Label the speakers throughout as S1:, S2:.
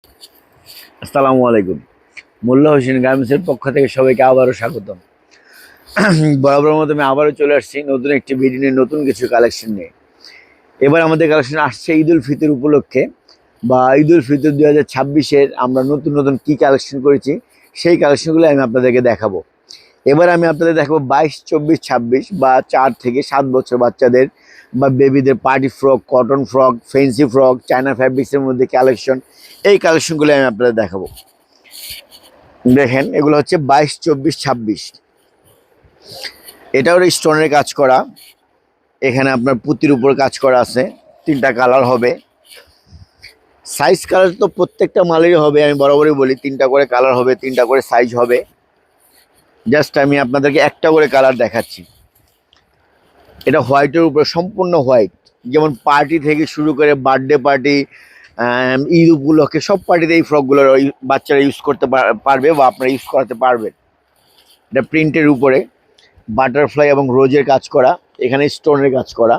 S1: আসসালামু আলাইকুম। মোল্লা হোসেন গার্মেন্টসের পক্ষ থেকে সবাইকে আবারও স্বাগতম। বরাবর মতো আমি আবারও চলে আসছি নতুন একটি ভিডিও নিয়ে, নতুন কিছু কালেকশন নিয়ে। এবার আমাদের কালেকশন আসছে ঈদ উল ফিতর উপলক্ষে, বা ঈদ উল ফিতর 2026-এর আমরা নতুন নতুন কী কালেকশন করেছি সেই কালেকশনগুলো আমি আপনাদেরকে দেখাবো। এবার আমি আপনাদের দেখাবো 22, 24, 26 বা 4 থেকে 7 বছর বাচ্চাদের বা বেবিদের party frock, cotton frock, fancy frock, China ফ্যাব্রিক্সের মধ্যে কালেকশন, এই কালেকশনগুলো আমি আপনাদের দেখাবো। দেখেন, এগুলো হচ্ছে 22, 24, 26। এটাও স্টোনের কাজ করা, এখানে আপনার পুঁতির উপর কাজ করা আছে। 3টা কালার হবে। সাইজ কালার তো প্রত্যেকটা মালেরই হবে, আমি বরাবরই বলি 3টা করে কালার হবে, 3টা করে সাইজ হবে। জাস্ট আমি আপনাদেরকে একটা করে কালার দেখাচ্ছি। এটা হোয়াইটের উপরে, সম্পূর্ণ হোয়াইট। যেমন পার্টি থেকে শুরু করে বার্থডে পার্টি, ঈদ উপলক্ষে সব পার্টিতে এই ফ্রকগুলো বাচ্চারা ইউজ করতে পারবে বা আপনারা ইউজ করাতে পারবেন। এটা প্রিন্টের উপরে বাটারফ্লাই এবং রোজের কাজ করা, এখানে স্টোনের কাজ করা।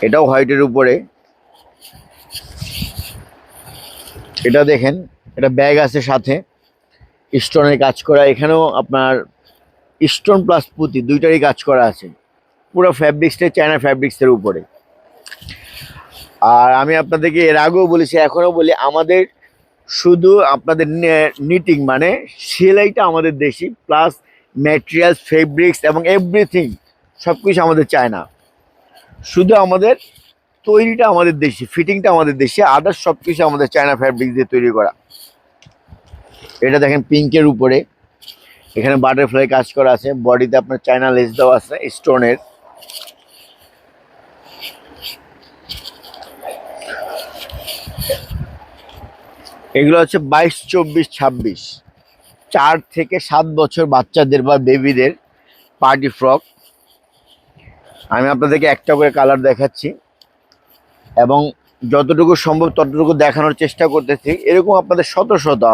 S1: এটাও হোয়াইটের উপরে। এটা দেখেন, এটা ব্যাগ আছে সাথে, স্টোনের কাজ করা। এখানেও আপনার স্টোন প্লাস পুঁতি দুইটারই কাজ করা আছে। পুরো ফ্যাব্রিক্সটা চায়না ফ্যাব্রিক্সের উপরে। আর আমি আপনাদেরকে এর আগেও বলেছি, এখনও বলি, আমাদের শুধু আপনাদের নিটিং মানে সেলাইটা আমাদের দেশি, প্লাস ম্যাটেরিয়ালস, ফেব্রিক্স এবং এভরিথিং সব কিছু আমাদের চায়না। শুধু আমাদের তৈরিটা আমাদের দেশি, ফিটিংটা আমাদের দেশি, আদার্স সব কিছু আমাদের চায়না ফ্যাব্রিক দিয়ে তৈরি করা। এটা দেখেন পিঙ্কের উপরে, এখানে বাটারফ্লাই কাজ করা আছে, বডিতে আপনার চায়না লেস দেওয়া আছে স্টোনের। এগুলো হচ্ছে 22, 24, 26, 4 থেকে 7 বছর বাচ্চাদের বা বেবিদের পার্টি ফ্রক। আমি আপনাদেরকে একটা করে কালার দেখাচ্ছি এবং যতটুকু সম্ভব ততটুকু দেখানোর চেষ্টা করতেছি। এরকম আপনাদের শত শত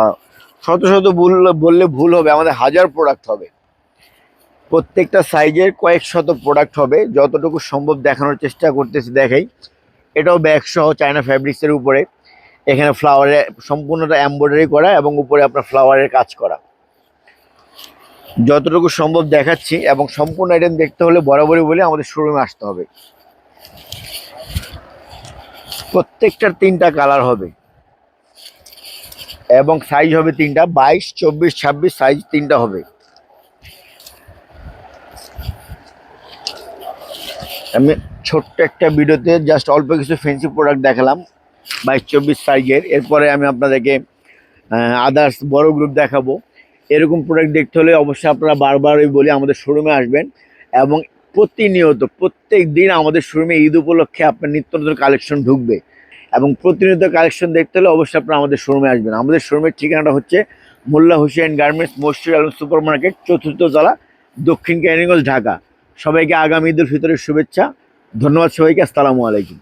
S1: শত শত বললে ভুল হবে, আমাদের হাজার প্রোডাক্ট হবে, প্রত্যেকটা সাইজের কয়েক শত প্রোডাক্ট হবে। যতটুকু সম্ভব দেখানোর চেষ্টা করতেছি। দেখাই, এটাও ব্যাগ সহ চায়না ফ্যাব্রিক্সের উপরে, এখানে ফ্লাওয়ারে সম্পূর্ণটা এমব্রয়ডারি করা এবং উপরে আপনার ফ্লাওয়ারের কাজ করা। যতটুকু সম্ভব দেখাচ্ছি, এবং সম্পূর্ণ আইটেম দেখতে হলে বরাবরই বলে আমাদের শোরুমে আসতে হবে। প্রত্যেকটার 3টা কালার হবে এবং সাইজ হবে 3টা, 22, 24, 26 সাইজ 3টা হবে। আমি ছোট্ট একটা ভিডিওতে জাস্ট অল্প কিছু ফ্যান্সি প্রোডাক্ট দেখালাম 22, 24 সাইজের। এরপরে আমি আপনাদেরকে আদার্স বড় গ্রুপ দেখাবো। এরকম প্রোডাক্ট দেখতে হলে অবশ্যই আপনারা বারবারই বলি আমাদের শোরুমে আসবেন, এবং প্রতিনিয়ত প্রত্যেক দিন আমাদের শোরুমে ঈদ উপলক্ষে আপনার নিত্য নতুন কালেকশন ঢুকবে, এবং প্রতিনিয়ত কালেকশন দেখতে হলে অবশ্যই আপনারা আমাদের শোরুমে আসবেন। আমাদের শোরুমের ঠিকানাটা হচ্ছে মোল্লা হোসেন গার্মেন্টস, মসজিদ আলম সুপার মার্কেট, 4র্থ তলা, দক্ষিণ ক্যানিগঞ্জ, ঢাকা। সবাইকে আগামী ঈদ উল ফিতরের শুভেচ্ছা। ধন্যবাদ সবাইকে। আসসালামু আলাইকুম।